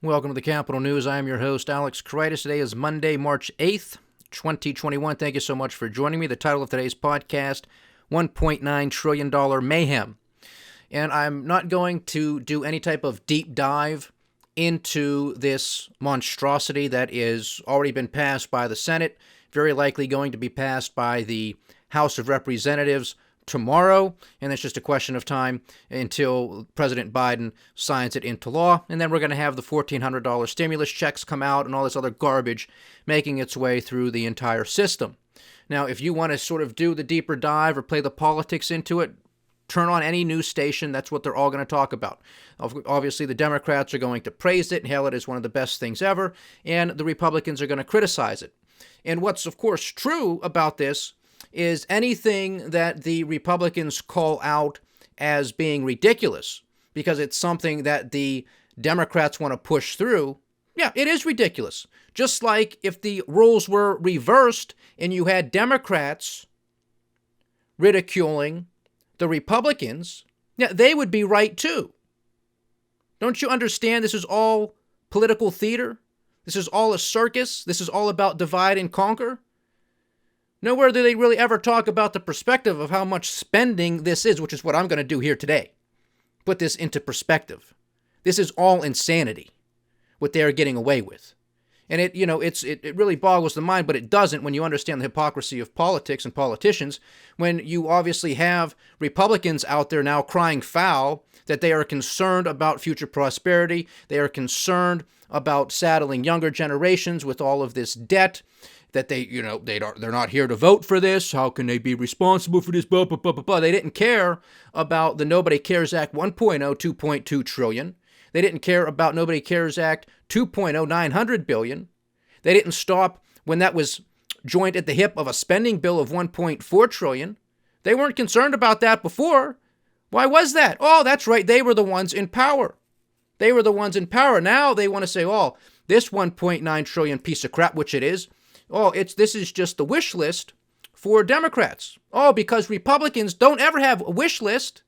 Welcome to the Capital News. I am your host, Alex Kreitis. Today is Monday, March 8th, 2021. Thank you so much for joining me. The title of today's podcast, $1.9 Trillion Mayhem. And I'm not going to do any type of deep dive into this monstrosity that is already been passed by the Senate, very likely going to be passed by the House of Representatives tomorrow, and it's just a question of time until President Biden signs it into law, and then we're going to have the $1,400 stimulus checks come out and all this other garbage making its way through the entire system. Now, if you want to sort of do the deeper dive or play the politics into it, turn on any news station. That's what they're all going to talk about. Obviously, the Democrats are going to praise it and hail it as one of the best things ever, and the Republicans are going to criticize it. And what's, of course, true about this is anything that the Republicans call out as being ridiculous because it's something that the Democrats want to push through, yeah, it is ridiculous. Just like if the roles were reversed and you had Democrats ridiculing the Republicans, yeah, they would be right too. Don't you understand this is all political theater? This is all a circus? This is all about divide and conquer? Nowhere do they really ever talk about the perspective of how much spending this is, which is what I'm going to do here today. Put this into perspective. This is all insanity, what they are getting away with. And it really boggles the mind, but it doesn't when you understand the hypocrisy of politics and politicians, when you obviously have Republicans out there now crying foul that they are concerned about future prosperity. They are concerned about saddling younger generations with all of this debt, that they're not here to vote for this. How can they be responsible for this? Blah, blah, blah, blah, blah. They didn't care about the Nobody Cares Act 1.0, $2.2 trillion. They didn't care about Nobody Cares Act 2.0, $900 billion. They didn't stop when that was joined at the hip of a spending bill of $1.4 trillion. They weren't concerned about that before. Why was that? Oh, that's right. They were the ones in power. They were the ones in power. Now they want to say, oh, this $1.9 trillion piece of crap, which it is, oh, this is just the wish list for Democrats. Oh, because Republicans don't ever have a wish list.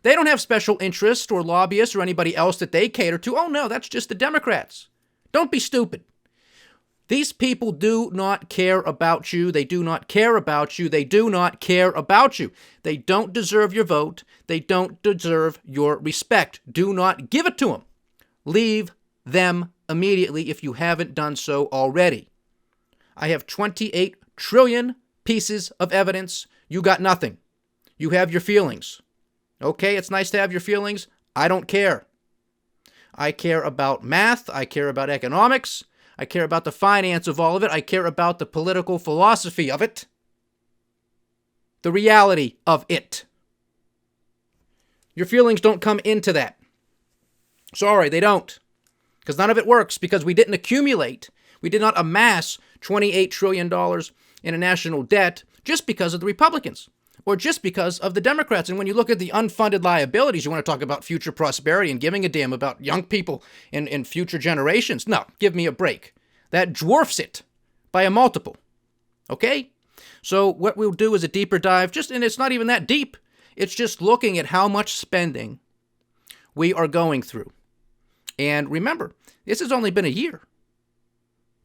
They don't have special interests or lobbyists or anybody else that they cater to. Oh, no, that's just the Democrats. Don't be stupid. These people do not care about you. They do not care about you. They do not care about you. They don't deserve your vote. They don't deserve your respect. Do not give it to them. Leave them immediately if you haven't done so already. I have 28 trillion pieces of evidence. You got nothing. You have your feelings. Okay, it's nice to have your feelings. I don't care. I care about math. I care about economics. I care about the finance of all of it. I care about the political philosophy of it. The reality of it. Your feelings don't come into that. Sorry, they don't. Because none of it works, because we didn't accumulate. We did not amass $28 trillion in a national debt just because of the Republicans or just because of the Democrats. And when you look at the unfunded liabilities, you want to talk about future prosperity and giving a damn about young people and future generations. No, give me a break. That dwarfs it by a multiple. Okay? So what we'll do is a deeper dive, and it's not even that deep. It's just looking at how much spending we are going through. And remember, this has only been a year.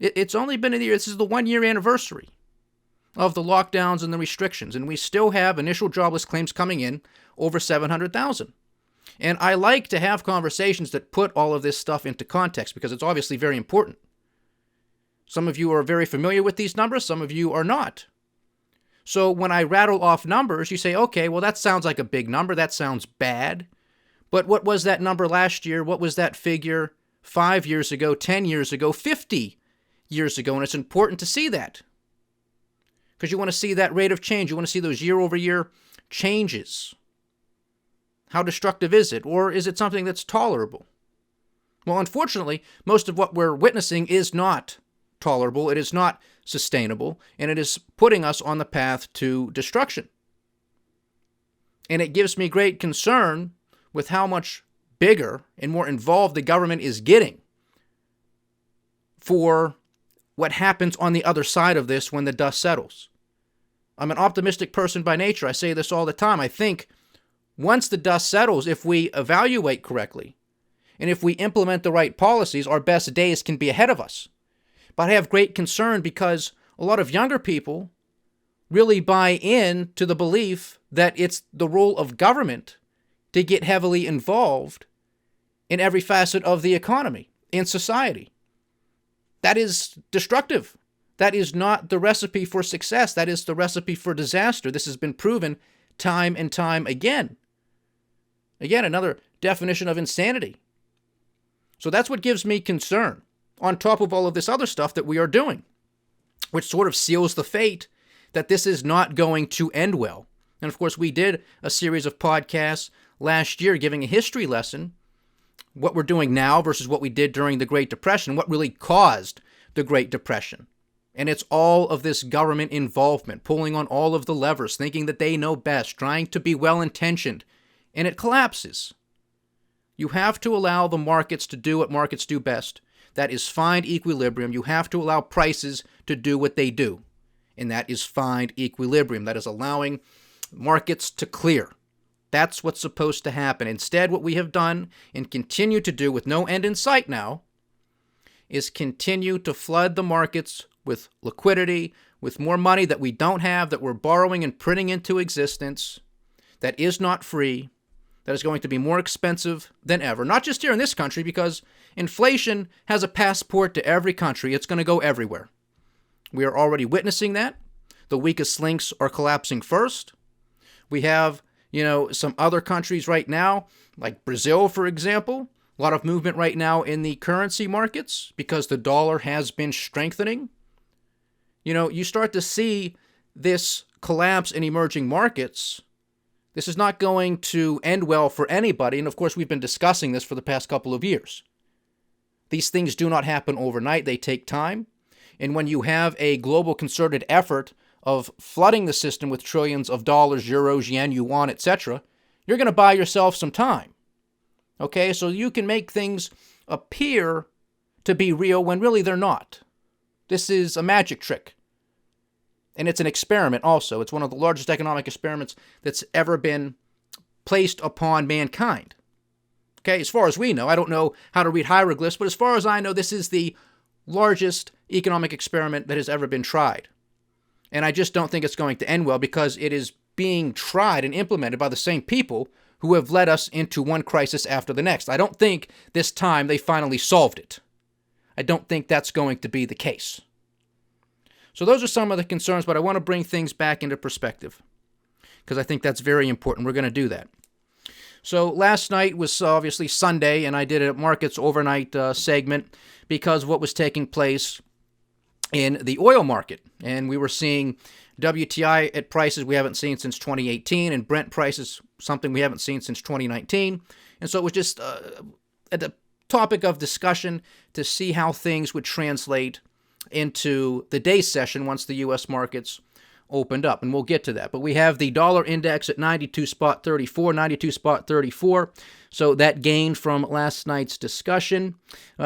It's only been a year. This is the 1-year anniversary of the lockdowns and the restrictions, and we still have initial jobless claims coming in over 700,000. And I like to have conversations that put all of this stuff into context because it's obviously very important. Some of you are very familiar with these numbers, some of you are not. So when I rattle off numbers, you say, okay, well, that sounds like a big number. That sounds bad. But what was that number last year? What was that figure 5 years ago, 10 years ago, 50 years ago? And it's important to see that because you want to see that rate of change. You want to see those year-over-year changes. How destructive is it? Or is it something that's tolerable? Well, unfortunately, most of what we're witnessing is not tolerable. It is not sustainable, and it is putting us on the path to destruction. And it gives me great concern with how much bigger and more involved the government is getting for what happens on the other side of this when the dust settles. I'm an optimistic person by nature. I say this all the time. I think once the dust settles, if we evaluate correctly And if we implement the right policies, our best days can be ahead of us. But I have great concern because a lot of younger people really buy in to the belief that it's the role of government to get heavily involved in every facet of the economy, in society. That is destructive. That is not the recipe for success. That is the recipe for disaster. This has been proven time and time again. Again, another definition of insanity. So that's what gives me concern, on top of all of this other stuff that we are doing, which sort of seals the fate that this is not going to end well. And of course, we did a series of podcasts last year giving a history lesson, what we're doing now versus what we did during the Great Depression, what really caused the Great Depression. And it's all of this government involvement, pulling on all of the levers, thinking that they know best, trying to be well-intentioned, and it collapses. You have to allow the markets to do what markets do best. That is find equilibrium. You have to allow prices to do what they do, and that is find equilibrium. That is allowing markets to clear. That's what's supposed to happen. Instead, what we have done and continue to do with no end in sight now is continue to flood the markets with liquidity, with more money that we don't have, that we're borrowing and printing into existence, that is not free, that is going to be more expensive than ever. Not just here in this country, because inflation has a passport to every country. It's going to go everywhere. We are already witnessing that. The weakest links are collapsing first. We have, some other countries right now, like Brazil, for example, a lot of movement right now in the currency markets because the dollar has been strengthening. You start to see this collapse in emerging markets. This is not going to end well for anybody. And of course, we've been discussing this for the past couple of years. These things do not happen overnight. They take time. And when you have a global concerted effort of flooding the system with trillions of dollars, euros, yen, yuan, etc., you're going to buy yourself some time. Okay, so you can make things appear to be real when really they're not. This is a magic trick. And it's an experiment also. It's one of the largest economic experiments that's ever been placed upon mankind. Okay, as far as we know, I don't know how to read hieroglyphs, but as far as I know, this is the largest economic experiment that has ever been tried. And I just don't think it's going to end well because it is being tried and implemented by the same people who have led us into one crisis after the next. I don't think this time they finally solved it. I don't think that's going to be the case. So those are some of the concerns, but I want to bring things back into perspective because I think that's very important. We're going to do that. So last night was obviously Sunday, and I did a markets overnight segment because of what was taking place in the oil market. And we were seeing WTI at prices we haven't seen since 2018, and Brent prices, something we haven't seen since 2019. And so it was just a topic of discussion to see how things would translate into the day session once the U.S. markets opened up, and we'll get to that. But we have the dollar index at 92.34, so that gained from last night's discussion.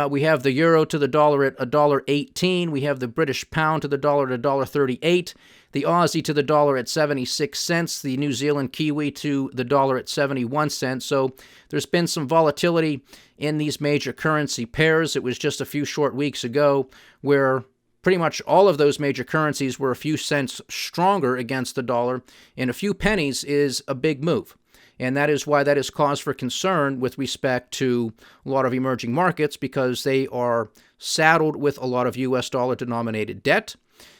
We have the euro to the dollar at $1.18. We have the British pound to the dollar at $1.38. The Aussie to the dollar at 76 cents. The New Zealand Kiwi to the dollar at 71 cents. So there's been some volatility in these major currency pairs. It was just a few short weeks ago where pretty much all of those major currencies were a few cents stronger against the dollar, and a few pennies is a big move. And that is why that is cause for concern with respect to a lot of emerging markets, because they are saddled with a lot of U.S. dollar-denominated debt,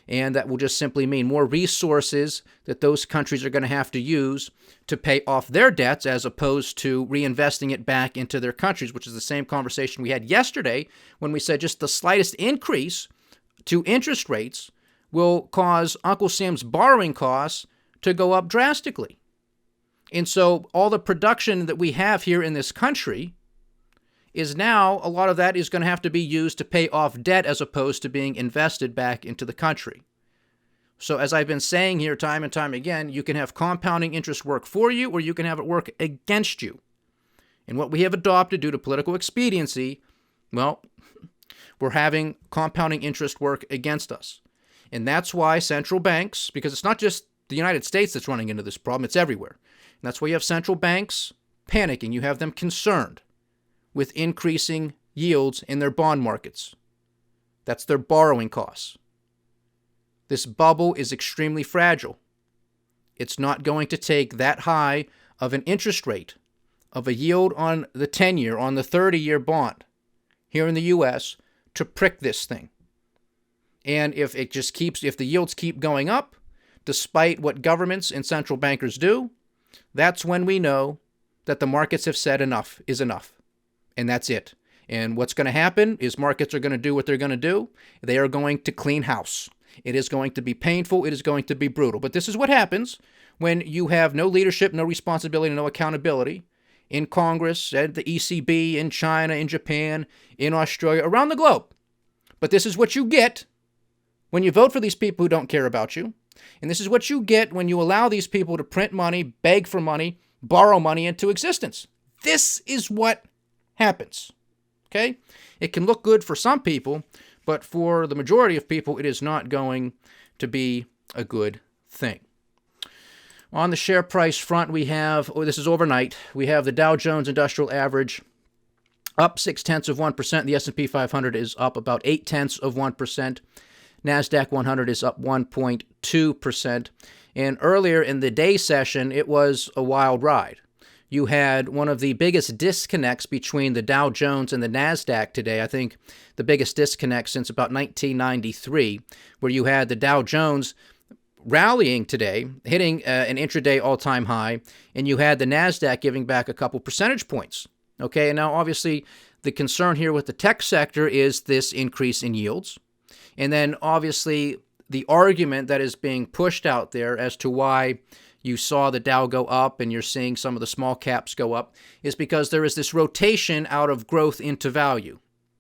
and that will just simply mean more resources that those countries are going to have to use to pay off their debts as opposed to reinvesting it back into their countries, which is the same conversation we had yesterday when we said just the slightest increase to interest rates will cause Uncle Sam's borrowing costs to go up drastically. And so all the production that we have here in this country is now, a lot of that is going to have to be used to pay off debt as opposed to being invested back into the country. So as I've been saying here time and time again, you can have compounding interest work for you or you can have it work against you. And what we have adopted due to political expediency, well, we're having compounding interest work against us. And that's why central banks, because it's not just the United States that's running into this problem, it's everywhere. And that's why you have central banks panicking. You have them concerned. with increasing yields in their bond markets. That's their borrowing costs. This bubble is extremely fragile. It's not going to take that high of an interest rate, of a yield on the 10-year, on the 30-year bond here in the U.S. to prick this thing. And if the yields keep going up, despite what governments and central bankers do, that's when we know that the markets have said enough is enough. And that's it. And what's going to happen is markets are going to do what they're going to do. They are going to clean house. It is going to be painful. It is going to be brutal. But this is what happens when you have no leadership, no responsibility, no accountability in Congress, at the ECB, in China, in Japan, in Australia, around the globe. But this is what you get when you vote for these people who don't care about you. And this is what you get when you allow these people to print money, beg for money, borrow money into existence. This is what happens. Okay? It can look good for some people, but for the majority of people, it is not going to be a good thing. On the share price front, we have, this is overnight, we have the Dow Jones Industrial Average up 0.6%. The S&P 500 is up about 0.8%. NASDAQ 100 is up 1.2%. And earlier in the day session, it was a wild ride. You had one of the biggest disconnects between the Dow Jones and the NASDAQ today. I think the biggest disconnect since about 1993, where you had the Dow Jones rallying today, hitting an intraday all-time high, and you had the NASDAQ giving back a couple percentage points. Okay, and now obviously the concern here with the tech sector is this increase in yields. And then obviously the argument that is being pushed out there as to why you saw the Dow go up and you're seeing some of the small caps go up is because there is this rotation out of growth into value.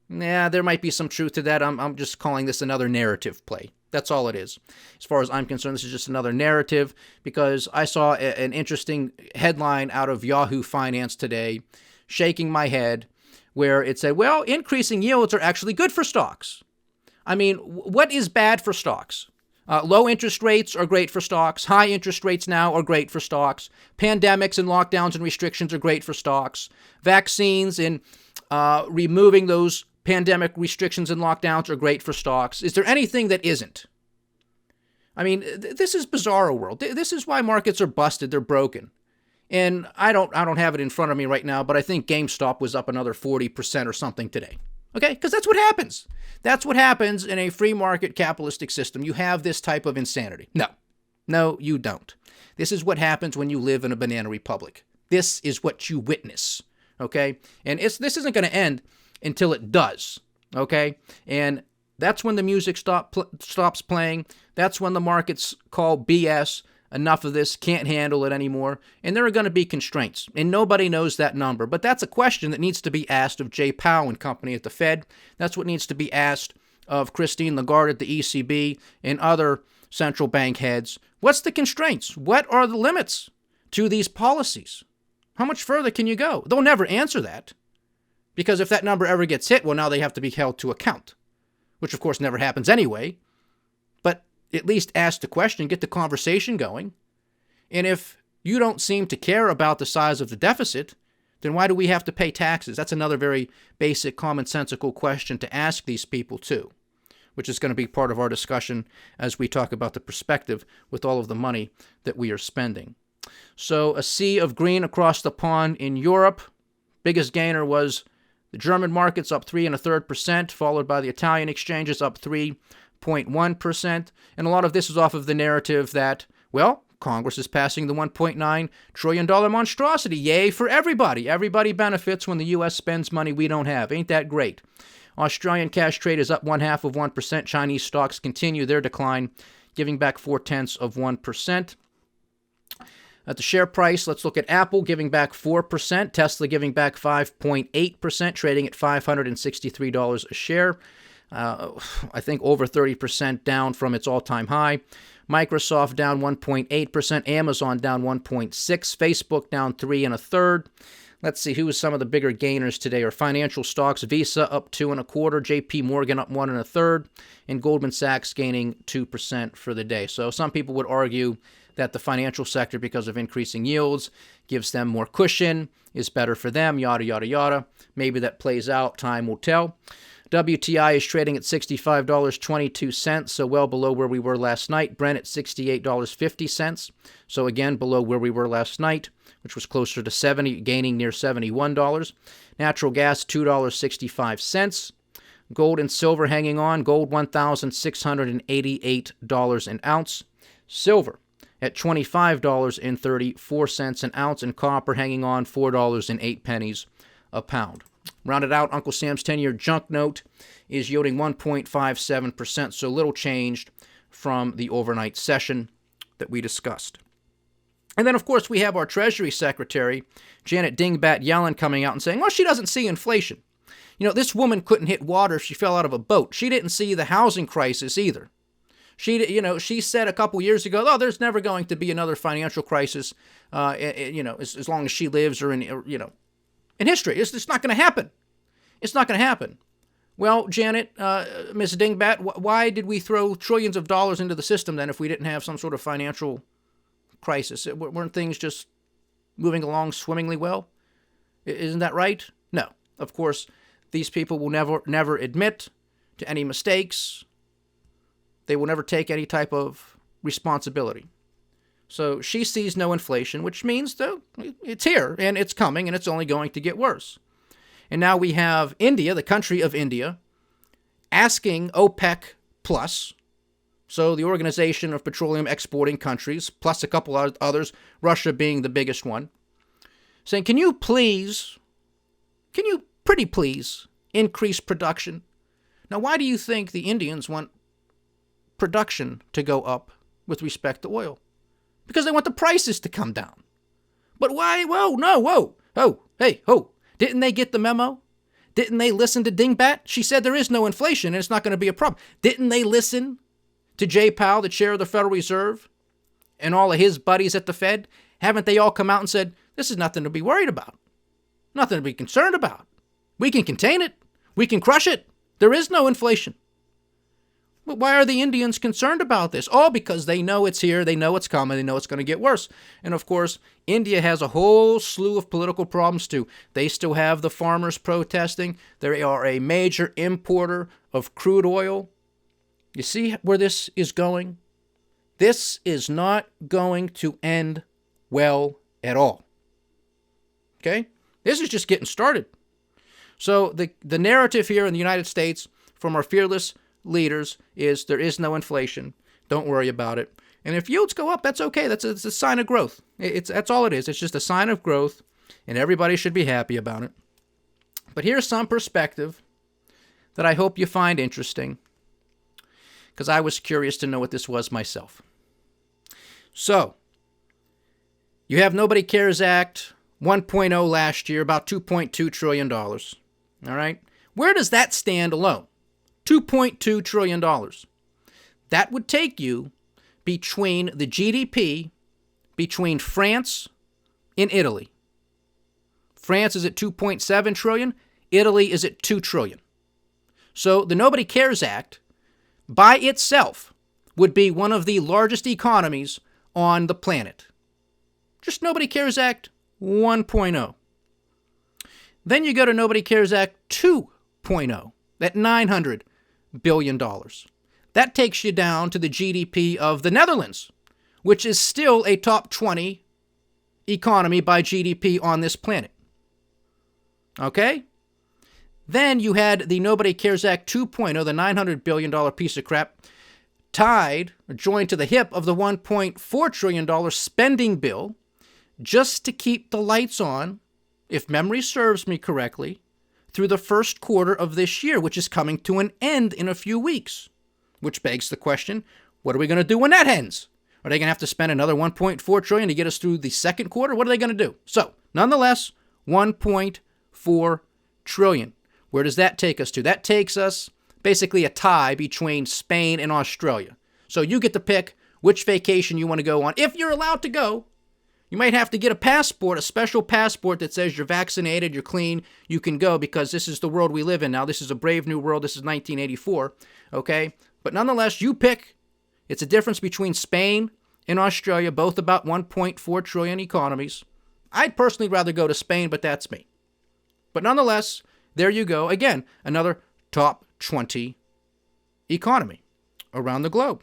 Yeah, there might be some truth to that. I'm just calling this another narrative play. That's all it is. As far as I'm concerned, this is just another narrative because I saw an interesting headline out of Yahoo Finance today, shaking my head, where it said, well, increasing yields are actually good for stocks. I mean, what is bad for stocks? Low interest rates are great for stocks. High interest rates now are great for stocks. Pandemics and lockdowns and restrictions are great for stocks. Vaccines and removing those pandemic restrictions and lockdowns are great for stocks. Is there anything that isn't? I mean, this is bizarro world. This is why markets are busted. They're broken. And I don't have it in front of me right now, but I think GameStop was up another 40% or something today. Okay? Because that's what happens. That's what happens in a free market capitalistic system. You have this type of insanity. No, you don't. This is what happens when you live in a banana republic. This is what you witness. Okay? And this isn't going to end until it does. Okay? And that's when the music stops playing. That's when the markets call BS. Enough of this, can't handle it anymore, and there are going to be constraints, and nobody knows that number. But that's a question that needs to be asked of Jay Powell and company at the Fed. That's what needs to be asked of Christine Lagarde at the ECB and other central bank heads. What's the constraints? What are the limits to these policies? How much further can you go? They'll never answer that, because if that number ever gets hit, well, now they have to be held to account, which of course never happens anyway. But at least ask the question, get the conversation going. And if you don't seem to care about the size of the deficit, then why do we have to pay taxes? That's another very basic, commonsensical question to ask these people too, which is going to be part of our discussion as we talk about the perspective with all of the money that we are spending. So a sea of green across the pond in Europe. Biggest gainer was the German markets, up 3.33%, followed by the Italian exchanges, up 3.1%. And a lot of this is off of the narrative that, well, Congress is passing the $1.9 trillion monstrosity. Yay for everybody. Everybody benefits when the U.S. spends money we don't have. Ain't that great? Australian cash trade is up 0.5%. Chinese stocks continue their decline, giving back 0.4%. At the share price, let's look at Apple giving back 4%, Tesla giving back 5.8%, trading at $563 a share. I think over 30% down from its all-time high. Microsoft down 1.8%, Amazon down 1.6%, Facebook down 3 1/3. Let's see who some of the bigger gainers today are. Financial stocks, Visa up 2 1/4, JP Morgan up 1 1/3, and Goldman Sachs gaining 2% for the day. So some people would argue that the financial sector, because of increasing yields, gives them more cushion, is better for them, yada, yada, yada. Maybe that plays out. Time will tell. WTI is trading at $65.22, so well below where we were last night. Brent at $68.50, so again below where we were last night, which was closer to 70, gaining near $71. Natural gas, $2.65. Gold and silver hanging on. Gold, $1,688 an ounce. Silver at $25.34 an ounce, and copper hanging on, $4.08 a pound. Rounded out, Uncle Sam's 10-year junk note is yielding 1.57%, so little changed from the overnight session that we discussed. And then, of course, we have our Treasury Secretary, Janet Dingbat Yellen, coming out and saying, well, she doesn't see inflation. You know, this woman couldn't hit water if she fell out of a boat. She didn't see the housing crisis either. She said a couple years ago, oh, there's never going to be another financial crisis, as long as she lives or in history. It's not going to happen. It's not going to happen. Well, Janet, Ms. Dingbat, why did we throw trillions of dollars into the system then if we didn't have some sort of financial crisis? Weren't things just moving along swimmingly well? Isn't that right? No. Of course, these people will never admit to any mistakes. They will never take any type of responsibility. So she sees no inflation, which means though it's here and it's coming and it's only going to get worse. And now we have India, the country of India, asking OPEC plus, so the Organization of Petroleum Exporting Countries, plus a couple others, Russia being the biggest one, saying, can you pretty please increase production? Now, why do you think the Indians want production to go up with respect to oil? Because they want the prices to come down. But why? Didn't they get the memo? Didn't they listen to Dingbat? She said there is no inflation and it's not going to be a problem. Didn't they listen to Jay Powell, the chair of the Federal Reserve, and all of his buddies at the Fed? Haven't they all come out and said, this is nothing to be worried about, nothing to be concerned about. We can contain it. We can crush it. There is no inflation. But why are the Indians concerned about this? Oh, because they know it's here, they know it's coming, they know it's going to get worse. And of course, India has a whole slew of political problems too. They still have the farmers protesting. They are a major importer of crude oil. You see where this is going? This is not going to end well at all. Okay? This is just getting started. So the narrative here in the United States from our fearless leaders is there is no inflation. Don't worry about it. And if yields go up, that's okay. It's a sign of growth. That's all it is. It's just a sign of growth, and everybody should be happy about it. But here's some perspective that I hope you find interesting, because I was curious to know what this was myself. So, you have Nobody Cares Act 1.0 last year, about $2.2 trillion. All right? Where does that stand alone? $2.2 trillion. That would take you between the GDP between France and Italy. France is at 2.7 trillion. Italy is at 2 trillion. So the Nobody Cares Act by itself would be one of the largest economies on the planet. Just Nobody Cares Act 1.0. Then you go to Nobody Cares Act 2.0 at $900 billion. That takes you down to the GDP of the Netherlands, which is still a top 20 economy by GDP on this planet. Okay? Then you had the Nobody Cares Act 2.0, the $900 billion piece of crap, tied or joined to the hip of the $1.4 trillion spending bill just to keep the lights on, if memory serves me correctly, through the first quarter of this year, which is coming to an end in a few weeks. Which begs the question, what are we going to do when that ends? Are they going to have to spend another $1.4 trillion to get us through the second quarter? What are they going to do? So, nonetheless, $1.4 trillion. Where does that take us to? That takes us basically a tie between Spain and Australia. So you get to pick which vacation you want to go on. If you're allowed to go, you might have to get a passport, a special passport that says you're vaccinated, you're clean, you can go, because this is the world we live in now. This is a brave new world. This is 1984, okay? But nonetheless, you pick. It's a difference between Spain in Australia, both about 1.4 trillion economies. I'd personally rather go to Spain, but that's me. But nonetheless, there you go. Again, another top 20 economy around the globe.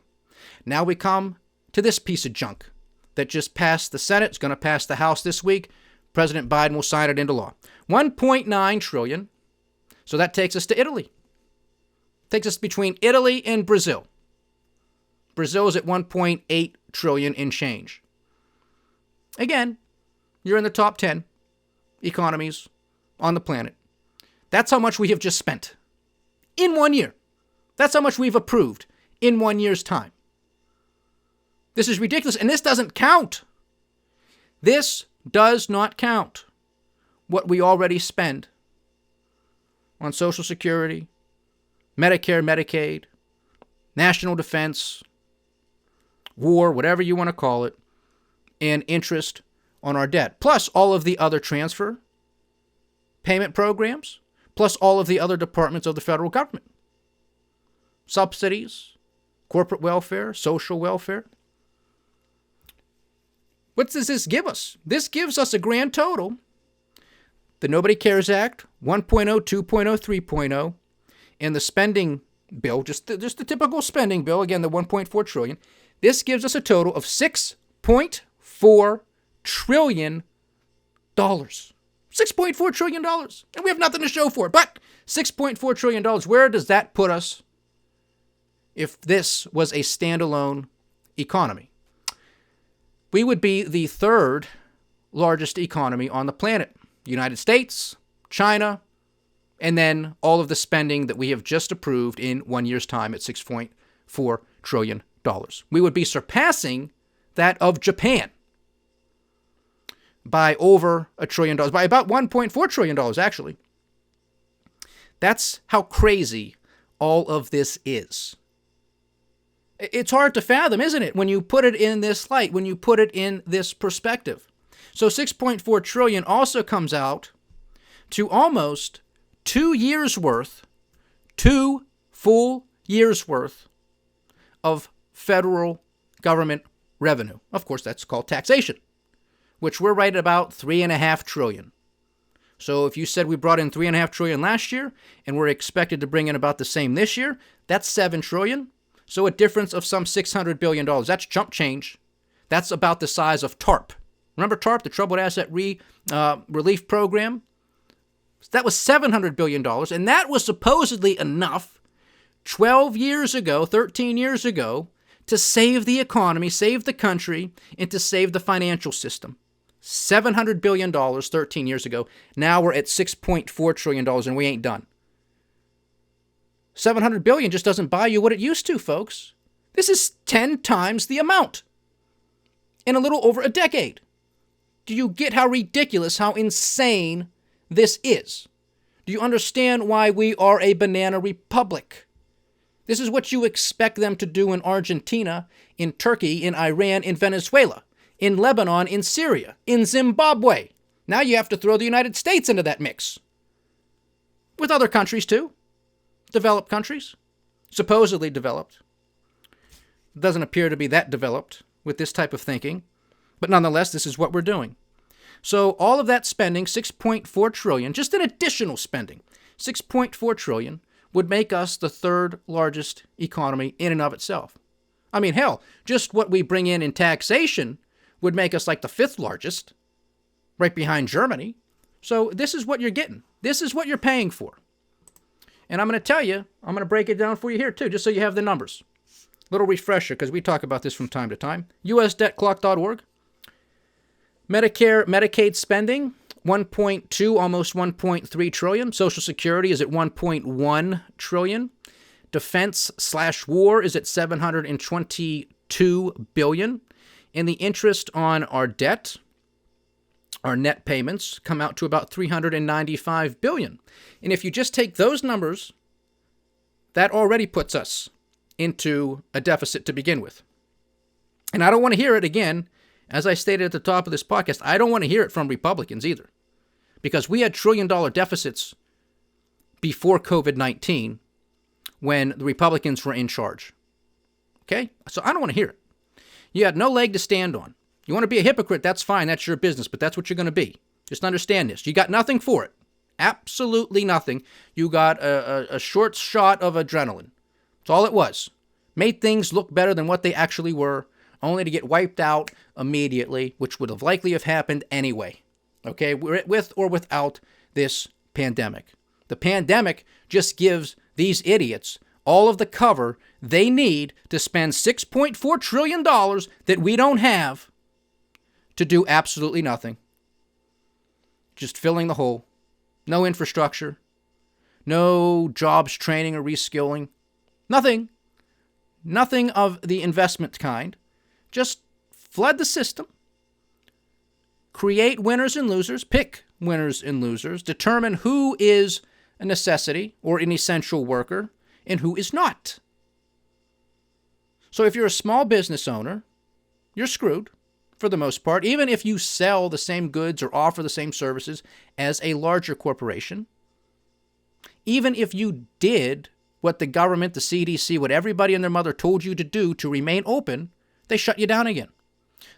Now we come to this piece of junk that just passed the Senate. It's going to pass the House this week. President Biden will sign it into law. 1.9 trillion. So that takes us to Italy. Takes us between Italy and Brazil. Brazil is at 1.8 trillion in change. Again, you're in the top 10 economies on the planet. That's how much we have just spent in 1 year. That's how much we've approved in 1 year's time. This is ridiculous, and this doesn't count. This does not count what we already spend on Social Security, Medicare, Medicaid, national defense, war, whatever you want to call it, and interest on our debt, plus all of the other transfer payment programs, plus all of the other departments of the federal government. Subsidies, corporate welfare, social welfare. What does this give us? This gives us a grand total. The Nobody Cares Act, 1.0, 2.0, 3.0, and the spending bill, just the typical spending bill, again, the 1.4 trillion. This gives us a total of $6.4 trillion. $6.4 trillion. And we have nothing to show for it. But $6.4 trillion, where does that put us if this was a standalone economy? We would be the third largest economy on the planet. United States, China, and then all of the spending that we have just approved in 1 year's time at $6.4 trillion. We would be surpassing that of Japan by over $1 trillion, by about $1.4 trillion, actually. That's how crazy all of this is. It's hard to fathom, isn't it, when you put it in this light, when you put it in this perspective. So 6.4 trillion also comes out to almost 2 years worth, 2 full years worth of federal government revenue. Of course, that's called taxation, which we're right at about 3.5 trillion. So if you said we brought in 3.5 trillion last year and we're expected to bring in about the same this year, that's 7 trillion. So a difference of some $600 billion. That's chump change. That's about the size of TARP. Remember TARP, the Troubled Asset Relief Program? That was $700 billion, and that was supposedly enough 12 years ago, 13 years ago, to save the economy, save the country, and to save the financial system. $700 billion 13 years ago. Now we're at $6.4 trillion, and we ain't done. $700 billion just doesn't buy you what it used to, folks. This is 10 times the amount in a little over a decade. Do you get how ridiculous, how insane this is? Do you understand why we are a banana republic? This is what you expect them to do in Argentina, in Turkey, in Iran, in Venezuela, in Lebanon, in Syria, in Zimbabwe. Now you have to throw the United States into that mix. With other countries too. Developed countries. Supposedly developed. It doesn't appear to be that developed with this type of thinking. But nonetheless, this is what we're doing. So all of that spending, 6.4 trillion, just in additional spending, 6.4 trillion would make us the third largest economy in and of itself. I mean, hell, just what we bring in taxation would make us like the fifth largest, right behind Germany. So this is what you're getting. This is what you're paying for. And I'm going to tell you, I'm going to break it down for you here too, just so you have the numbers. Little refresher, because we talk about this from time to time. USDebtClock.org. Medicare, Medicaid spending, 1.2, almost 1.3 trillion. Social Security is at 1.1 trillion. Defense/war is at 722 billion. And the interest on our debt, our net payments, come out to about 395 billion. And if you just take those numbers, that already puts us into a deficit to begin with. And I don't want to hear it again. As I stated at the top of this podcast, I don't want to hear it from Republicans either. Because we had trillion-dollar deficits before COVID-19 when the Republicans were in charge. Okay? So I don't want to hear it. You had no leg to stand on. You want to be a hypocrite, that's fine. That's your business, but that's what you're going to be. Just understand this. You got nothing for it. Absolutely nothing. You got a short shot of adrenaline. That's all it was. Made things look better than what they actually were, only to get wiped out immediately, which would have likely have happened anyway. Okay, with or without this pandemic. The pandemic just gives these idiots all of the cover they need to spend $6.4 trillion that we don't have to do absolutely nothing. Just filling the hole. No infrastructure. No jobs training or reskilling. Nothing. Nothing of the investment kind. Just flood the system. Create winners and losers. Pick winners and losers. Determine who is a necessity or an essential worker and who is not. So if you're a small business owner, you're screwed for the most part, even if you sell the same goods or offer the same services as a larger corporation. Even if you did what the government, the CDC, what everybody and their mother told you to do to remain open, they shut you down again.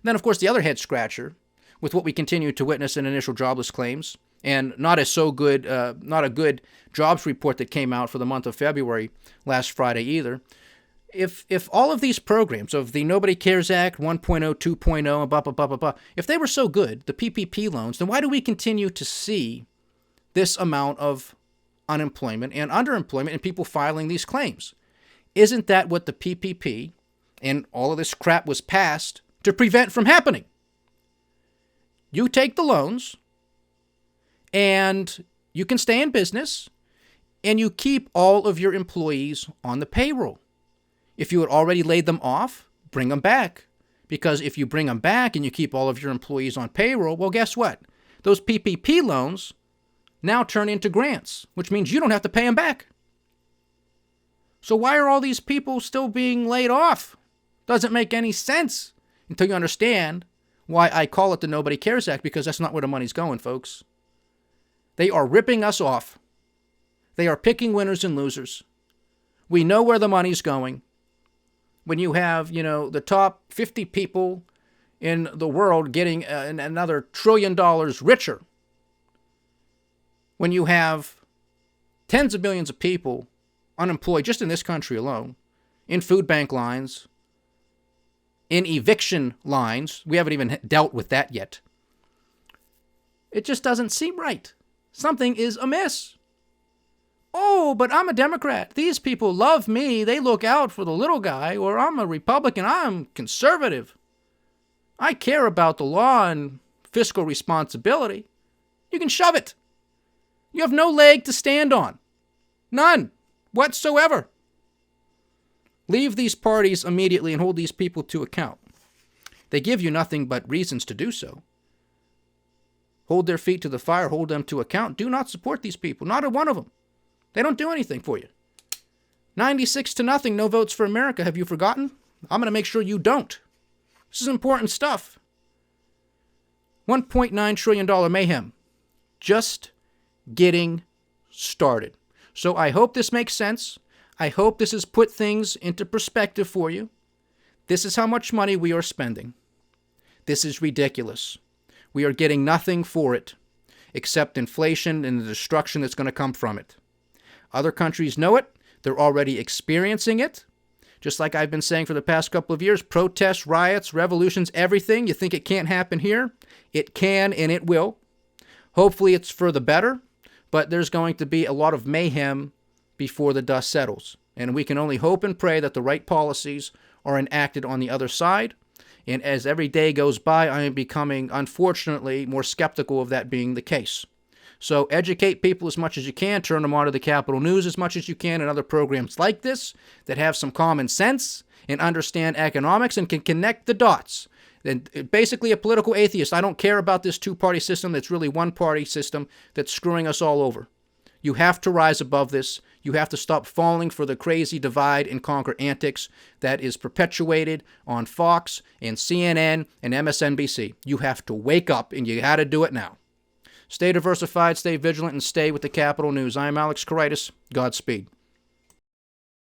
Then, of course, the other head scratcher, with what we continue to witness in initial jobless claims, and not a good jobs report that came out for the month of February last Friday either. If all of these programs of the Nobody Cares Act 1.0, 2.0, and blah, blah, blah, blah, blah, if they were so good, the PPP loans, then why do we continue to see this amount of unemployment and underemployment and people filing these claims? Isn't that what the PPP and all of this crap was passed to prevent from happening? You take the loans, and you can stay in business, and you keep all of your employees on the payroll. If you had already laid them off, bring them back. Because if you bring them back and you keep all of your employees on payroll, well, guess what? Those PPP loans now turn into grants, which means you don't have to pay them back. So why are all these people still being laid off? Doesn't make any sense until you understand why I call it the Nobody Cares Act, because that's not where the money's going, folks. They are ripping us off. They are picking winners and losers. We know where the money's going. When you have, the top 50 people in the world getting another $1 trillion richer. When you have tens of millions of people unemployed just in this country alone, in food bank lines, in eviction lines. We haven't even dealt with that yet. It just doesn't seem right. Something is amiss. Oh, but I'm a Democrat. These people love me. They look out for the little guy. Or I'm a Republican. I'm conservative. I care about the law and fiscal responsibility. You can shove it. You have no leg to stand on. None whatsoever. Leave these parties immediately and hold these people to account. They give you nothing but reasons to do so. Hold their feet to the fire, hold them to account. Do not support these people, not a one of them. They don't do anything for you. 96-0, no votes for America. Have you forgotten? I'm going to make sure you don't. This is important stuff. $1.9 trillion mayhem. Just getting started. So I hope this makes sense. I hope this has put things into perspective for you. This is how much money we are spending. This is ridiculous. We are getting nothing for it except inflation and the destruction that's going to come from it. Other countries know it. They're already experiencing it. Just like I've been saying for the past couple of years, protests, riots, revolutions, everything. You think it can't happen here? It can and it will. Hopefully it's for the better, but there's going to be a lot of mayhem before the dust settles. And we can only hope and pray that the right policies are enacted on the other side. And as every day goes by, I am becoming, unfortunately, more skeptical of that being the case. So educate people as much as you can. Turn them on to the Capitol News as much as you can and other programs like this that have some common sense and understand economics and can connect the dots. And basically a political atheist. I don't care about this two-party system that's really one-party system that's screwing us all over. You have to rise above this. You have to stop falling for the crazy divide and conquer antics that is perpetuated on Fox and CNN and MSNBC. You have to wake up, and you got to do it now. Stay diversified, stay vigilant, and stay with the Capitol News. I am Alex Koritis. Godspeed.